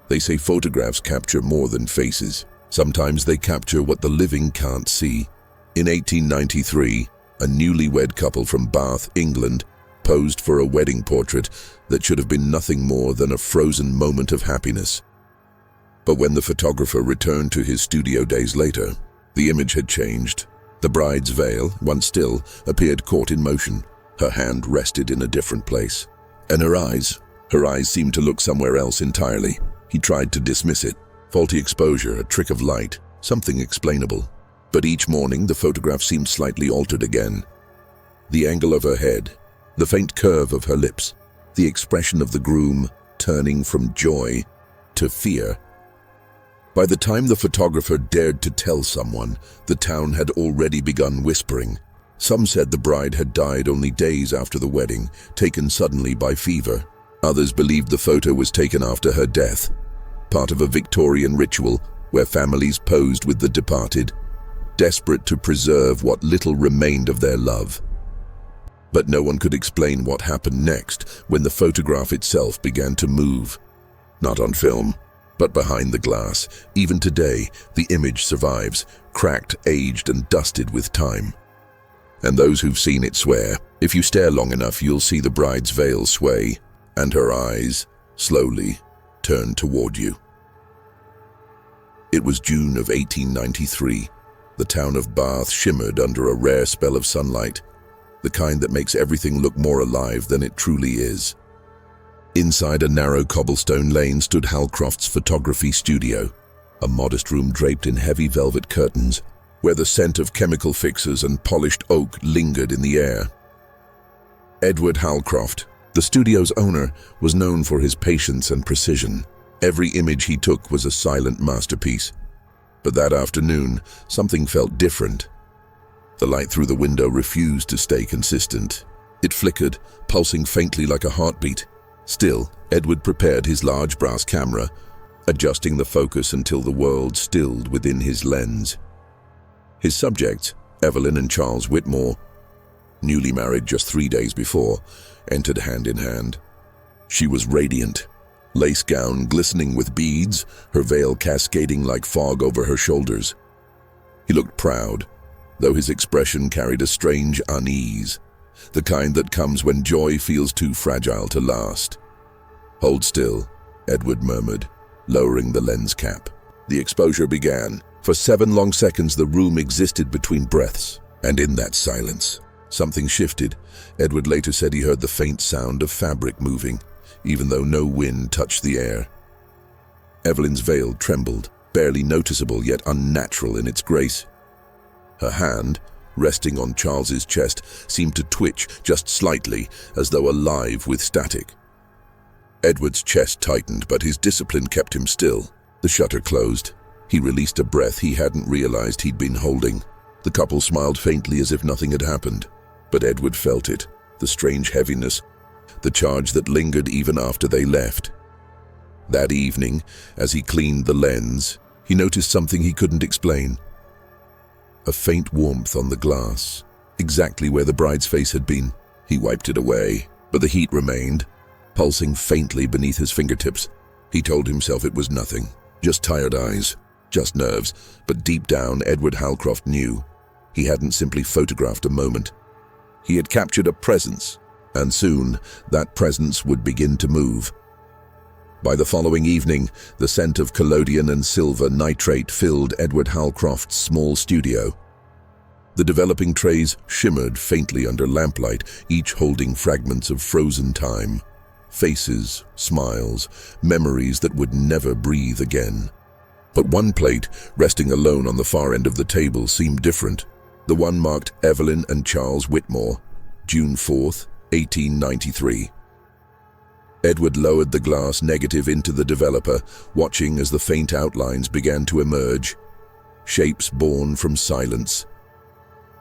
They say photographs capture more than faces. Sometimes they capture what the living can't see. In 1893, a newlywed couple from Bath, England, posed for a wedding portrait that should have been nothing more than a frozen moment of happiness. But when the photographer returned to his studio days later, the image had changed. The bride's veil, once still, appeared caught in motion. Her hand rested in a different place. And her eyes seemed to look somewhere else entirely. He tried to dismiss it. Faulty exposure, a trick of light, something explainable. But each morning the photograph seemed slightly altered again. The angle of her head, the faint curve of her lips, the expression of the groom turning from joy to fear. By the time the photographer dared to tell someone, the town had already begun whispering. Some said the bride had died only days after the wedding, taken suddenly by fever. Others believed the photo was taken after her death, part of a Victorian ritual where families posed with the departed, desperate to preserve what little remained of their love. But no one could explain what happened next when the photograph itself began to move. Not on film, but behind the glass. Even today, the image survives, cracked, aged, and dusted with time. And those who've seen it swear, if you stare long enough, you'll see the bride's veil sway, and her eyes, slowly, turn toward you. It was June of 1893. The town of Bath shimmered under a rare spell of sunlight, the kind that makes everything look more alive than it truly is. Inside a narrow cobblestone lane stood Halcroft's photography studio, a modest room draped in heavy velvet curtains, where the scent of chemical fixers and polished oak lingered in the air. Edward Halcroft, the studio's owner, was known for his patience and precision. Every image he took was a silent masterpiece. But that afternoon, something felt different. The light through the window refused to stay consistent. It flickered, pulsing faintly like a heartbeat. Still, Edward prepared his large brass camera, adjusting the focus until the world stilled within his lens. His subjects, Evelyn and Charles Whitmore, newly married just 3 days before, entered hand in hand. She was radiant, lace gown glistening with beads, her veil cascading like fog over her shoulders. He looked proud, though his expression carried a strange unease, the kind that comes when joy feels too fragile to last. "Hold still," Edward murmured, lowering the lens cap. The exposure began. For 7 long seconds the room existed between breaths, and in that silence, something shifted. Edward later said he heard the faint sound of fabric moving, even though no wind touched the air. Evelyn's veil trembled, barely noticeable yet unnatural in its grace. Her hand, resting on Charles's chest, seemed to twitch just slightly, as though alive with static. Edward's chest tightened, but his discipline kept him still. The shutter closed. He released a breath he hadn't realized he'd been holding. The couple smiled faintly as if nothing had happened, but Edward felt it, the strange heaviness, the charge that lingered even after they left. That evening, as he cleaned the lens, he noticed something he couldn't explain. A faint warmth on the glass, exactly where the bride's face had been. He wiped it away, but the heat remained, pulsing faintly beneath his fingertips. He told himself it was nothing, just tired eyes, just nerves, but deep down Edward Halcroft knew. He hadn't simply photographed a moment. He had captured a presence, and soon that presence would begin to move. By the following evening, the scent of collodion and silver nitrate filled Edward Halcroft's small studio. The developing trays shimmered faintly under lamplight, each holding fragments of frozen time. Faces, smiles, memories that would never breathe again. But one plate, resting alone on the far end of the table, seemed different. The one marked Evelyn and Charles Whitmore, June 4th, 1893. Edward lowered the glass negative into the developer, watching as the faint outlines began to emerge, shapes born from silence.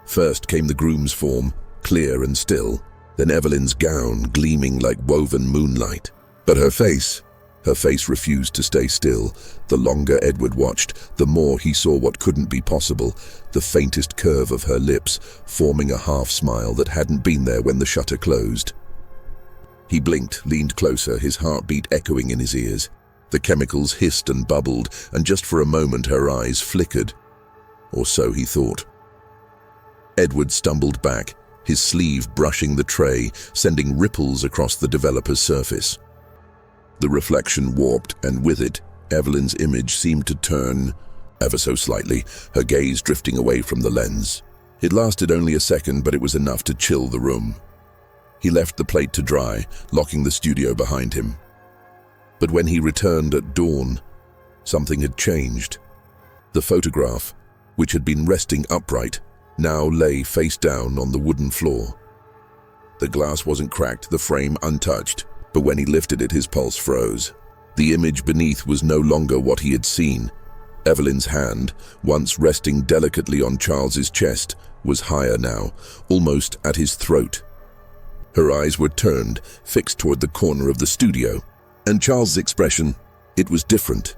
First came the groom's form, clear and still, then Evelyn's gown gleaming like woven moonlight. But her face refused to stay still. The longer Edward watched, the more he saw what couldn't be possible, the faintest curve of her lips, forming a half-smile that hadn't been there when the shutter closed. He blinked, leaned closer, his heartbeat echoing in his ears. The chemicals hissed and bubbled, and just for a moment her eyes flickered. Or so he thought. Edward stumbled back, his sleeve brushing the tray, sending ripples across the developer's surface. The reflection warped, and with it, Evelyn's image seemed to turn ever so slightly, her gaze drifting away from the lens. It lasted only a second, but it was enough to chill the room. He left the plate to dry, locking the studio behind him. But when he returned at dawn, something had changed. The photograph, which had been resting upright, now lay face down on the wooden floor. The glass wasn't cracked, the frame untouched, but when he lifted it, his pulse froze. The image beneath was no longer what he had seen. Evelyn's hand, once resting delicately on Charles's chest, was higher now, almost at his throat. Her eyes were turned, fixed toward the corner of the studio, and Charles's expression, it was different.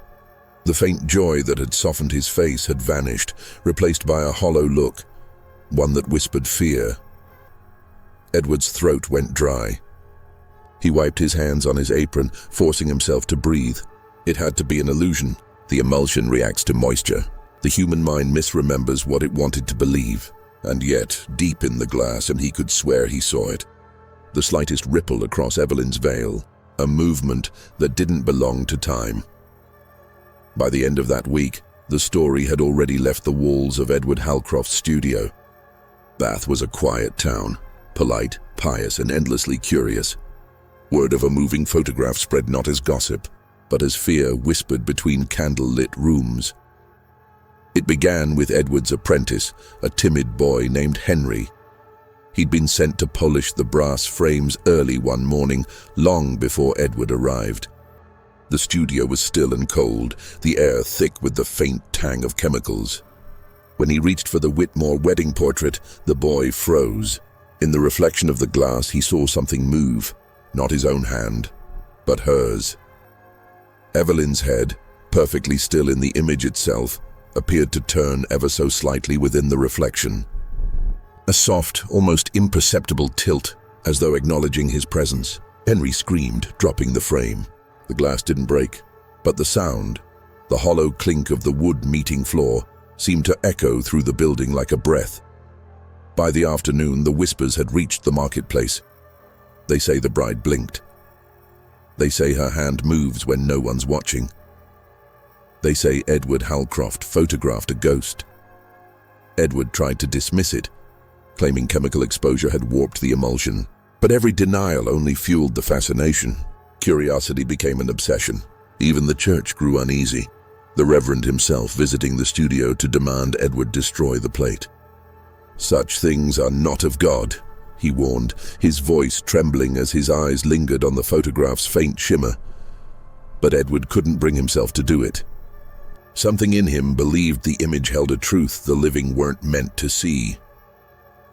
The faint joy that had softened his face had vanished, replaced by a hollow look, one that whispered fear. Edward's throat went dry. He wiped his hands on his apron, forcing himself to breathe. It had to be an illusion. The emulsion reacts to moisture. The human mind misremembers what it wanted to believe. And yet, deep in the glass, and he could swear he saw it, the slightest ripple across Evelyn's veil, a movement that didn't belong to time. By the end of that week, the story had already left the walls of Edward Halcroft's studio. Bath was a quiet town, polite, pious, and endlessly curious. Word of a moving photograph spread not as gossip, but as fear whispered between candle-lit rooms. It began with Edward's apprentice, a timid boy named Henry. He'd been sent to polish the brass frames early one morning, long before Edward arrived. The studio was still and cold, the air thick with the faint tang of chemicals. When he reached for the Whitmore wedding portrait, the boy froze. In the reflection of the glass, he saw something move, not his own hand, but hers. Evelyn's head, perfectly still in the image itself, appeared to turn ever so slightly within the reflection. A soft, almost imperceptible tilt, as though acknowledging his presence. Henry screamed, dropping the frame. The glass didn't break, but the sound, the hollow clink of the wood meeting floor, seemed to echo through the building like a breath. By the afternoon, the whispers had reached the marketplace. They say the bride blinked. They say her hand moves when no one's watching. They say Edward Halcroft photographed a ghost. Edward tried to dismiss it, claiming chemical exposure had warped the emulsion. But every denial only fueled the fascination. Curiosity became an obsession. Even the church grew uneasy, the Reverend himself visiting the studio to demand Edward destroy the plate. "Such things are not of God," he warned, his voice trembling as his eyes lingered on the photograph's faint shimmer. But Edward couldn't bring himself to do it. Something in him believed the image held a truth the living weren't meant to see.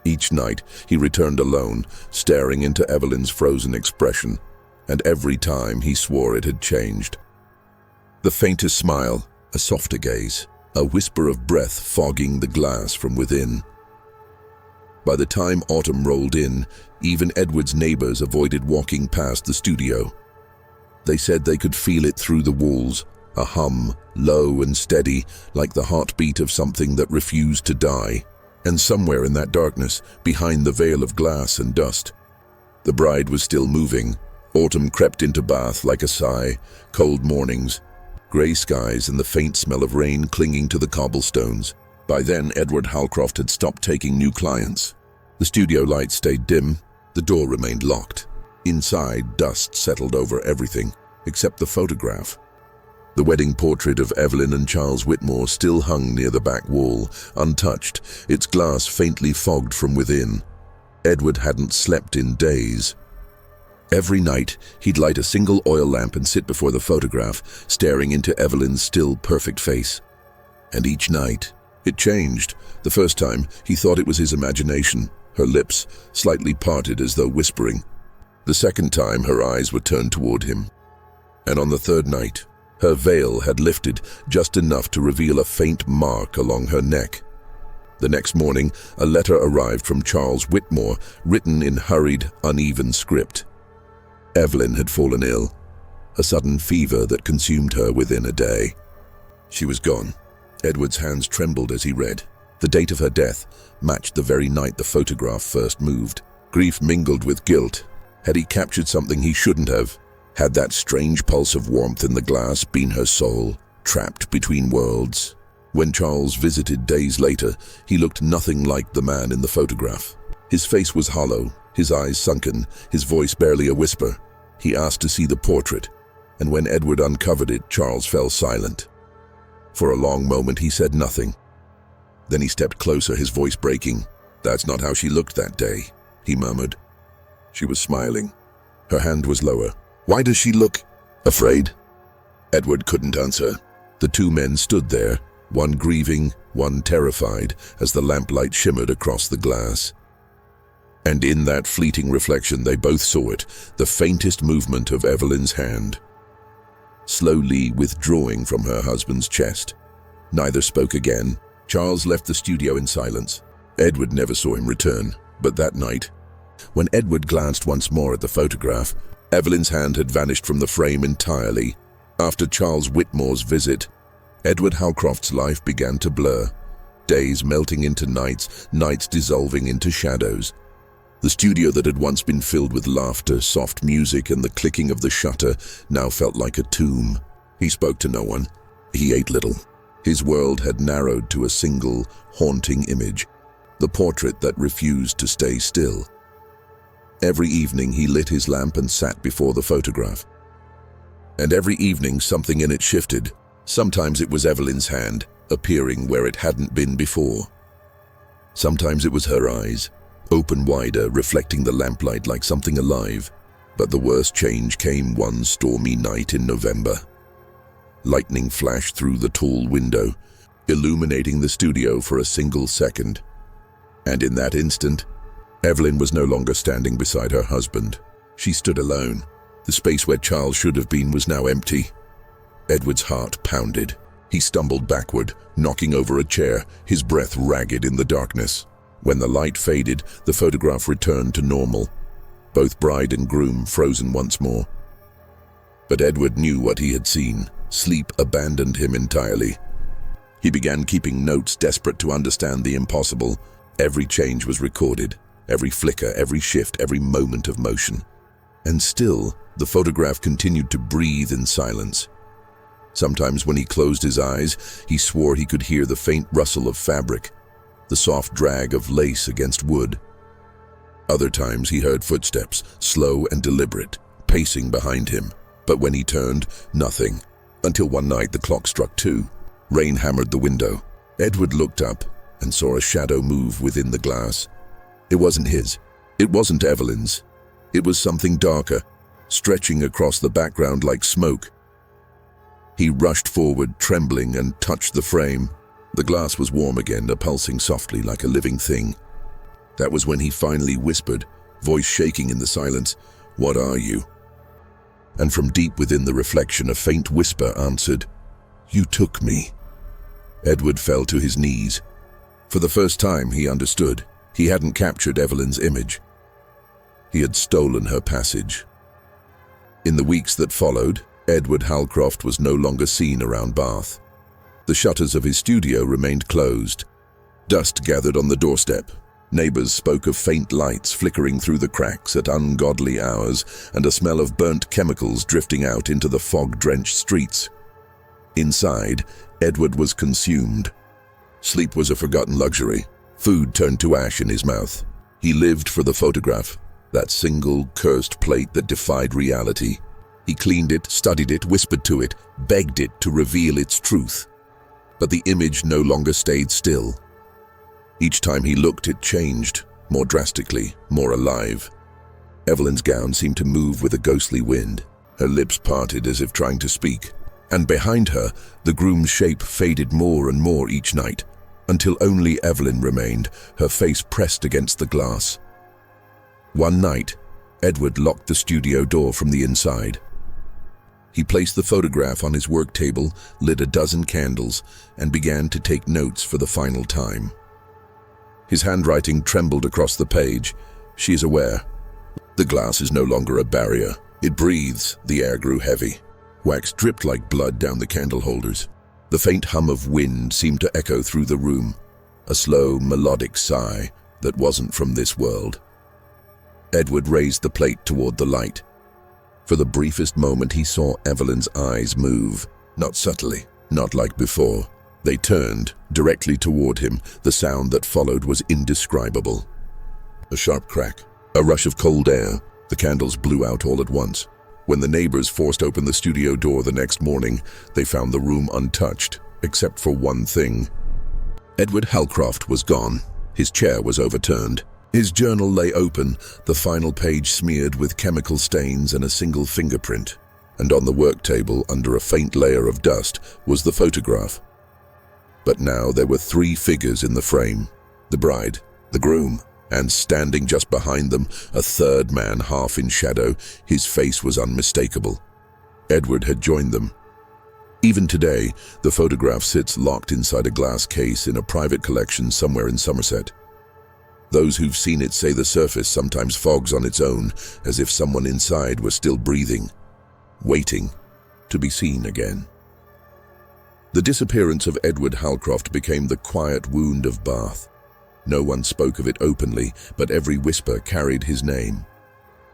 Each night, he returned alone, staring into Evelyn's frozen expression, and every time he swore it had changed. The faintest smile, a softer gaze, a whisper of breath fogging the glass from within. By the time autumn rolled in, even Edward's neighbors avoided walking past the studio. They said they could feel it through the walls, a hum, low and steady, like the heartbeat of something that refused to die. And somewhere in that darkness, behind the veil of glass and dust, the bride was still moving. Autumn crept into Bath like a sigh, cold mornings, grey skies and the faint smell of rain clinging to the cobblestones. By then, Edward Halcroft had stopped taking new clients. The studio lights stayed dim, the door remained locked. Inside, dust settled over everything, except the photograph. The wedding portrait of Evelyn and Charles Whitmore still hung near the back wall, untouched, its glass faintly fogged from within. Edward hadn't slept in days. Every night, he'd light a single oil lamp and sit before the photograph, staring into Evelyn's still perfect face. And each night, it changed. The first time, he thought it was his imagination, her lips slightly parted as though whispering. The second time, her eyes were turned toward him. And on the third night, her veil had lifted just enough to reveal a faint mark along her neck. The next morning, a letter arrived from Charles Whitmore, written in hurried, uneven script. Evelyn had fallen ill. a sudden fever that consumed her within a day. She was gone. Edward's hands trembled as he read. The date of her death matched the very night the photograph first moved. Grief mingled with guilt. Had he captured something he shouldn't have? Had that strange pulse of warmth in the glass been her soul, trapped between worlds? When Charles visited days later, he looked nothing like the man in the photograph. His face was hollow, his eyes sunken, his voice barely a whisper. He asked to see the portrait, and when Edward uncovered it, Charles fell silent. For a long moment he said nothing. Then he stepped closer, his voice breaking. "That's not how she looked that day," he murmured. She was smiling. Her hand was lower. "Why does she look afraid?" Edward couldn't answer. The two men stood there, one grieving, one terrified, as the lamplight shimmered across the glass. And in that fleeting reflection they both saw it, the faintest movement of Evelyn's hand, slowly withdrawing from her husband's chest. Neither spoke again. Charles left the studio in silence. Edward never saw him return, but that night, when Edward glanced once more at the photograph, Evelyn's hand had vanished from the frame entirely. After Charles Whitmore's visit, Edward Halcroft's life began to blur, days melting into nights, nights dissolving into shadows. The studio that had once been filled with laughter, soft music, and the clicking of the shutter now felt like a tomb. He spoke to no one. He ate little. His world had narrowed to a single, haunting image, the portrait that refused to stay still. Every evening he lit his lamp and sat before the photograph. And every evening something in it shifted. Sometimes it was Evelyn's hand, appearing where it hadn't been before. Sometimes it was her eyes, open wider, reflecting the lamplight like something alive. But the worst change came one stormy night in November. Lightning flashed through the tall window, illuminating the studio for a single second. And in that instant, Evelyn was no longer standing beside her husband. She stood alone. The space where Charles should have been was now empty. Edward's heart pounded. He stumbled backward, knocking over a chair, his breath ragged in the darkness. When the light faded, the photograph returned to normal. Both bride and groom frozen once more. But Edward knew what he had seen. Sleep abandoned him entirely. He began keeping notes, desperate to understand the impossible. Every change was recorded, every flicker, every shift, every moment of motion. And still, the photograph continued to breathe in silence. Sometimes when he closed his eyes, he swore he could hear the faint rustle of fabric, the soft drag of lace against wood. Other times he heard footsteps, slow and deliberate, pacing behind him. But when he turned, nothing. Until one night the clock struck 2. Rain hammered the window. Edward looked up and saw a shadow move within the glass. It wasn't his. It wasn't Evelyn's. It was something darker, stretching across the background like smoke. He rushed forward, trembling, and touched the frame. The glass was warm again, pulsing softly like a living thing. That was when he finally whispered, voice shaking in the silence, "What are you?" And from deep within the reflection, a faint whisper answered, "You took me." Edward fell to his knees. For the first time, he understood. He hadn't captured Evelyn's image. He had stolen her passage. In the weeks that followed, Edward Halcroft was no longer seen around Bath. The shutters of his studio remained closed. Dust gathered on the doorstep. Neighbors spoke of faint lights flickering through the cracks at ungodly hours and a smell of burnt chemicals drifting out into the fog-drenched streets. Inside, Edward was consumed. Sleep was a forgotten luxury. Food turned to ash in his mouth. He lived for the photograph, that single cursed plate that defied reality. He cleaned it, studied it, whispered to it, begged it to reveal its truth. But the image no longer stayed still. Each time he looked, it changed, more drastically, more alive. Evelyn's gown seemed to move with a ghostly wind. Her lips parted as if trying to speak. And behind her, the groom's shape faded more and more each night, until only Evelyn remained, her face pressed against the glass. One night, Edward locked the studio door from the inside. He placed the photograph on his work table, lit a dozen candles, and began to take notes for the final time. His handwriting trembled across the page. "She is aware. The glass is no longer a barrier. It breathes." The air grew heavy. Wax dripped like blood down the candle holders. The faint hum of wind seemed to echo through the room, a slow, melodic sigh that wasn't from this world. Edward raised the plate toward the light. For the briefest moment he saw Evelyn's eyes move, not subtly, not like before. They turned directly toward him. The sound that followed was indescribable. A sharp crack, a rush of cold air. The candles blew out all at once. When the neighbors forced open the studio door the next morning, they found the room untouched, except for one thing. Edward Halcroft was gone. His chair was overturned. His journal lay open, the final page smeared with chemical stains and a single fingerprint. And on the work table, under a faint layer of dust, was the photograph. But now there were 3 figures in the frame: the bride, the groom, and standing just behind them, a third man half in shadow. His face was unmistakable. Edward had joined them. Even today, the photograph sits locked inside a glass case in a private collection somewhere in Somerset. Those who've seen it say the surface sometimes fogs on its own, as if someone inside were still breathing, waiting to be seen again. The disappearance of Edward Halcroft became the quiet wound of Bath. No one spoke of it openly, but every whisper carried his name.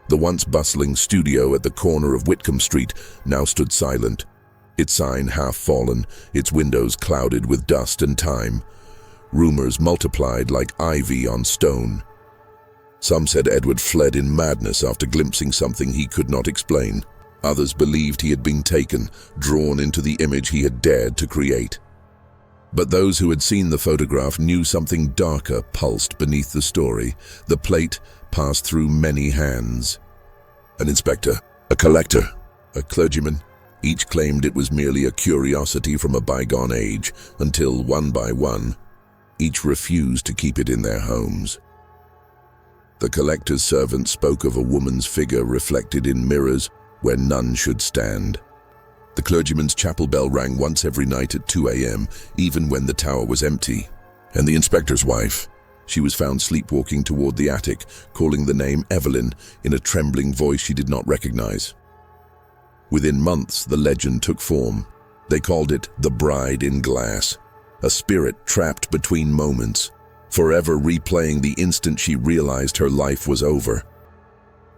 The once bustling studio at the corner of Whitcomb Street now stood silent, its sign half fallen, its windows clouded with dust and time. Rumors multiplied like ivy on stone. Some said Edward fled in madness after glimpsing something he could not explain. Others believed he had been taken, drawn into the image he had dared to create. But those who had seen the photograph knew something darker pulsed beneath the story. The plate passed through many hands. An inspector, a collector, a clergyman. Each claimed it was merely a curiosity from a bygone age, until one by one, each refused to keep it in their homes. The collector's servant spoke of a woman's figure reflected in mirrors where none should stand. The clergyman's chapel bell rang once every night at 2 a.m., even when the tower was empty. And the inspector's wife, she was found sleepwalking toward the attic, calling the name Evelyn in a trembling voice she did not recognize. Within months, the legend took form. They called it the Bride in Glass, a spirit trapped between moments, forever replaying the instant she realized her life was over.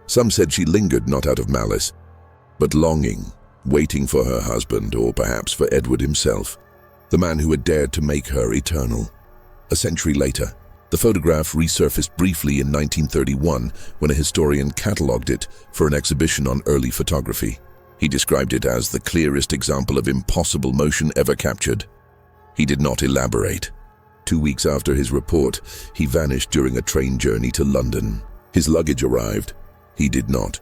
Some said she lingered not out of malice, but longing, waiting for her husband, or perhaps for Edward himself, the man who had dared to make her eternal. A century later, the photograph resurfaced briefly in 1931 when a historian catalogued it for an exhibition on early photography. He described it as the clearest example of impossible motion ever captured. He did not elaborate. 2 weeks after his report, he vanished during a train journey to London. His luggage arrived. He did not.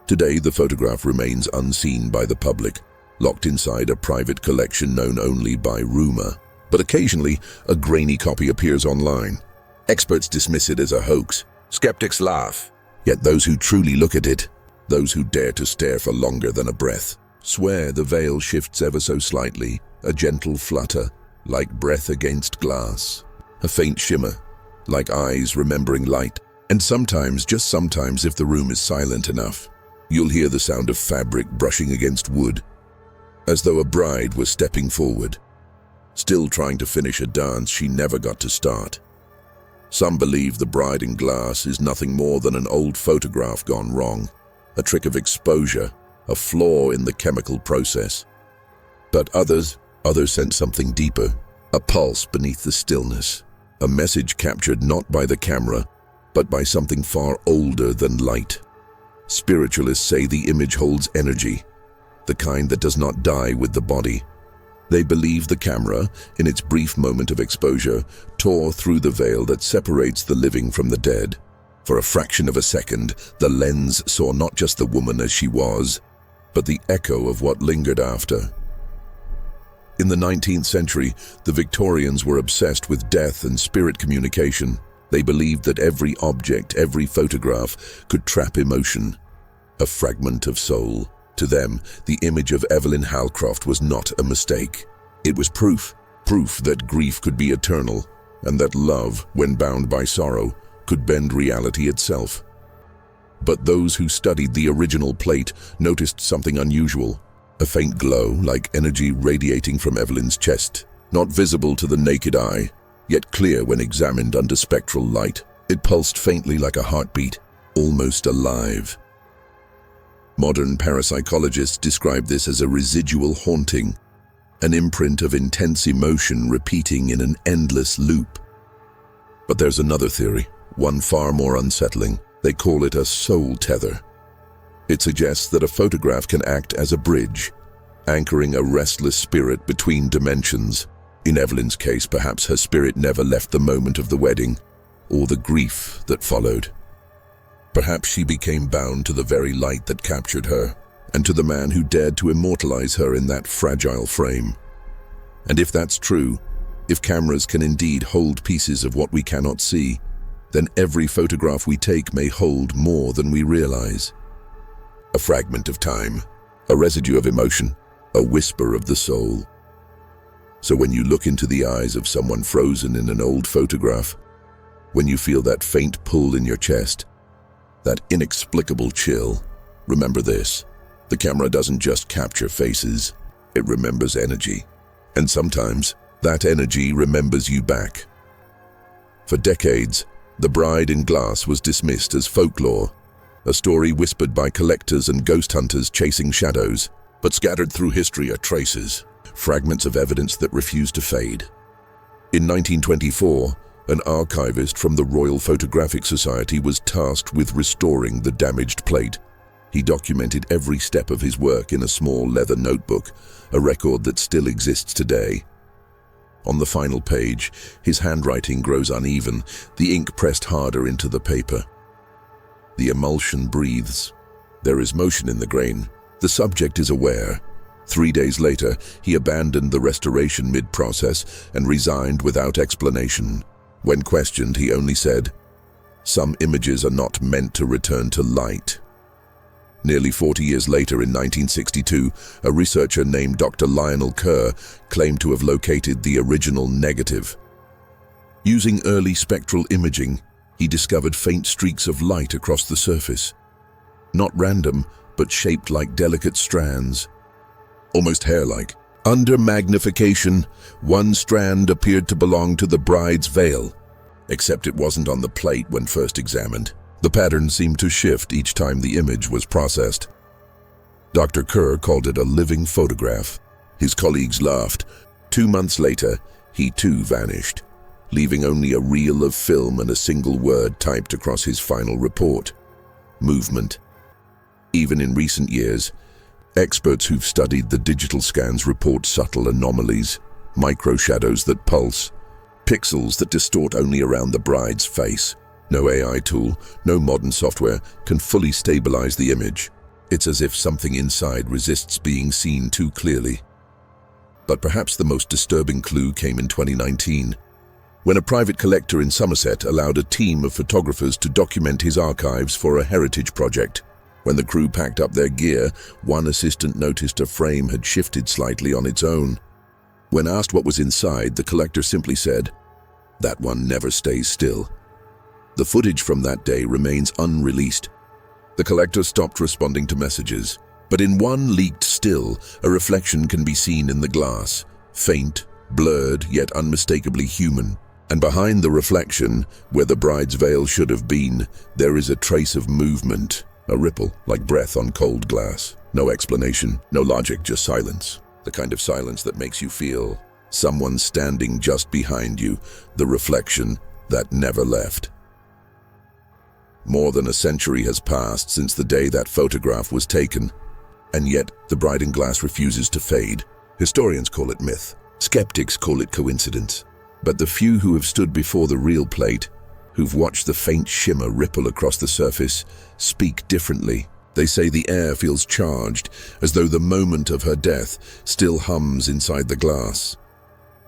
Today, the photograph remains unseen by the public, locked inside a private collection known only by rumor. But occasionally, a grainy copy appears online. Experts dismiss it as a hoax. Skeptics laugh. Yet those who truly look at it, those who dare to stare for longer than a breath, swear the veil shifts ever so slightly, a gentle flutter, like breath against glass, a faint shimmer, like eyes remembering light. And sometimes, just sometimes, if the room is silent enough, you'll hear the sound of fabric brushing against wood, as though a bride was stepping forward, still trying to finish a dance she never got to start. Some believe the Bride in Glass is nothing more than an old photograph gone wrong, a trick of exposure, a flaw in the chemical process. But others sense something deeper, a pulse beneath the stillness, a message captured not by the camera, but by something far older than light. Spiritualists say the image holds energy, the kind that does not die with the body. They believe the camera, in its brief moment of exposure, tore through the veil that separates the living from the dead. For a fraction of a second, the lens saw not just the woman as she was, but the echo of what lingered after. In the 19th century, the Victorians were obsessed with death and spirit communication. They believed that every object, every photograph, could trap emotion, a fragment of soul. To them, the image of Evelyn Halcroft was not a mistake. It was proof that grief could be eternal, and that love, when bound by sorrow, could bend reality itself. But those who studied the original plate noticed something unusual. A faint glow, like energy radiating from Evelyn's chest. Not visible to the naked eye, yet clear when examined under spectral light. It pulsed faintly like a heartbeat, almost alive. Modern parapsychologists describe this as a residual haunting, an imprint of intense emotion repeating in an endless loop. But there's another theory, one far more unsettling. They call it a soul tether. It suggests that a photograph can act as a bridge, anchoring a restless spirit between dimensions. In Evelyn's case, perhaps her spirit never left the moment of the wedding, or the grief that followed. Perhaps she became bound to the very light that captured her, and to the man who dared to immortalize her in that fragile frame. And if that's true, if cameras can indeed hold pieces of what we cannot see, then every photograph we take may hold more than we realize. A fragment of time, a residue of emotion, a whisper of the soul. So when you look into the eyes of someone frozen in an old photograph, when you feel that faint pull in your chest, that inexplicable chill, remember this: the camera doesn't just capture faces, it remembers energy. And sometimes, that energy remembers you back. For decades, The Bride in Glass was dismissed as folklore, a story whispered by collectors and ghost hunters chasing shadows, but scattered through history are traces, fragments of evidence that refuse to fade. In 1924, an archivist from the Royal Photographic Society was tasked with restoring the damaged plate. He documented every step of his work in a small leather notebook, a record that still exists today. On the final page, his handwriting grows uneven, the ink pressed harder into the paper. The emulsion breathes. There is motion in the grain. The subject is aware. 3 days later, he abandoned the restoration mid-process and resigned without explanation. When questioned, he only said, "Some images are not meant to return to light." Nearly 40 years later, in 1962, a researcher named Dr. Lionel Kerr claimed to have located the original negative. Using early spectral imaging, he discovered faint streaks of light across the surface. Not random, but shaped like delicate strands. Almost hair-like. Under magnification, one strand appeared to belong to the bride's veil, except it wasn't on the plate when first examined. The pattern seemed to shift each time the image was processed. Dr. Kerr called it a living photograph. His colleagues laughed. 2 months later, he too vanished, leaving only a reel of film and a single word typed across his final report: movement. Even in recent years, experts who've studied the digital scans report subtle anomalies, micro-shadows that pulse, pixels that distort only around the bride's face. No AI tool, no modern software can fully stabilize the image. It's as if something inside resists being seen too clearly. But perhaps the most disturbing clue came in 2019, when a private collector in Somerset allowed a team of photographers to document his archives for a heritage project. When the crew packed up their gear, one assistant noticed a frame had shifted slightly on its own. When asked what was inside, the collector simply said, "That one never stays still." The footage from that day remains unreleased. The collector stopped responding to messages, but in one leaked still, a reflection can be seen in the glass, faint, blurred, yet unmistakably human. And behind the reflection, where the bride's veil should have been, there is a trace of movement, a ripple, like breath on cold glass. No explanation, no logic, just silence. The kind of silence that makes you feel someone standing just behind you, the reflection that never left. More than a century has passed since the day that photograph was taken, and yet the Bride in Glass refuses to fade. Historians call it myth. Skeptics call it coincidence. But the few who have stood before the real plate, who've watched the faint shimmer ripple across the surface, speak differently. They say the air feels charged, as though the moment of her death still hums inside the glass.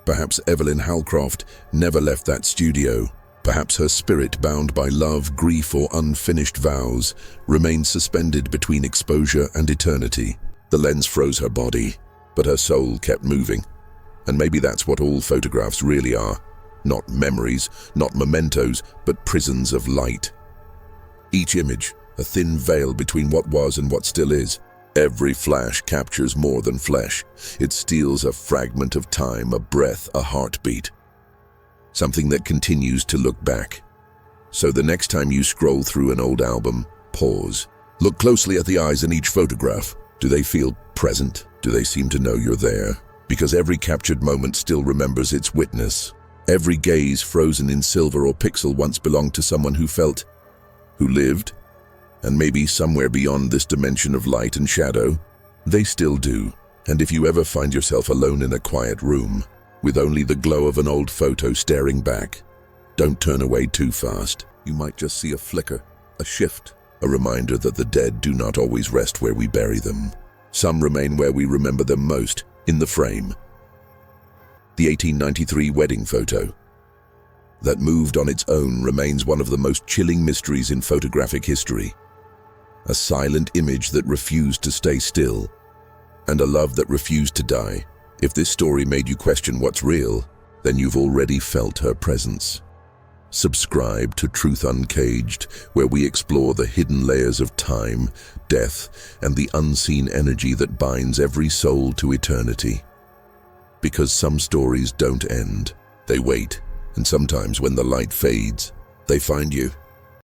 Perhaps Evelyn Halcroft never left that studio. Perhaps her spirit, bound by love, grief, or unfinished vows, remained suspended between exposure and eternity. The lens froze her body, but her soul kept moving. And maybe that's what all photographs really are. Not memories, not mementos, but prisons of light. Each image, a thin veil between what was and what still is. Every flash captures more than flesh. It steals a fragment of time, a breath, a heartbeat. Something that continues to look back. So the next time you scroll through an old album, pause. Look closely at the eyes in each photograph. Do they feel present? Do they seem to know you're there? Because every captured moment still remembers its witness. Every gaze frozen in silver or pixel once belonged to someone who felt, who lived, and maybe somewhere beyond this dimension of light and shadow, they still do. And if you ever find yourself alone in a quiet room, with only the glow of an old photo staring back, don't turn away too fast. You might just see a flicker, a shift, a reminder that the dead do not always rest where we bury them. Some remain where we remember them most, in the frame. The 1893 wedding photo that moved on its own remains one of the most chilling mysteries in photographic history. A silent image that refused to stay still, and a love that refused to die. If this story made you question what's real, then you've already felt her presence. Subscribe to Truth Uncaged, where we explore the hidden layers of time, death, and the unseen energy that binds every soul to eternity. Because some stories don't end, they wait, and sometimes when the light fades, they find you.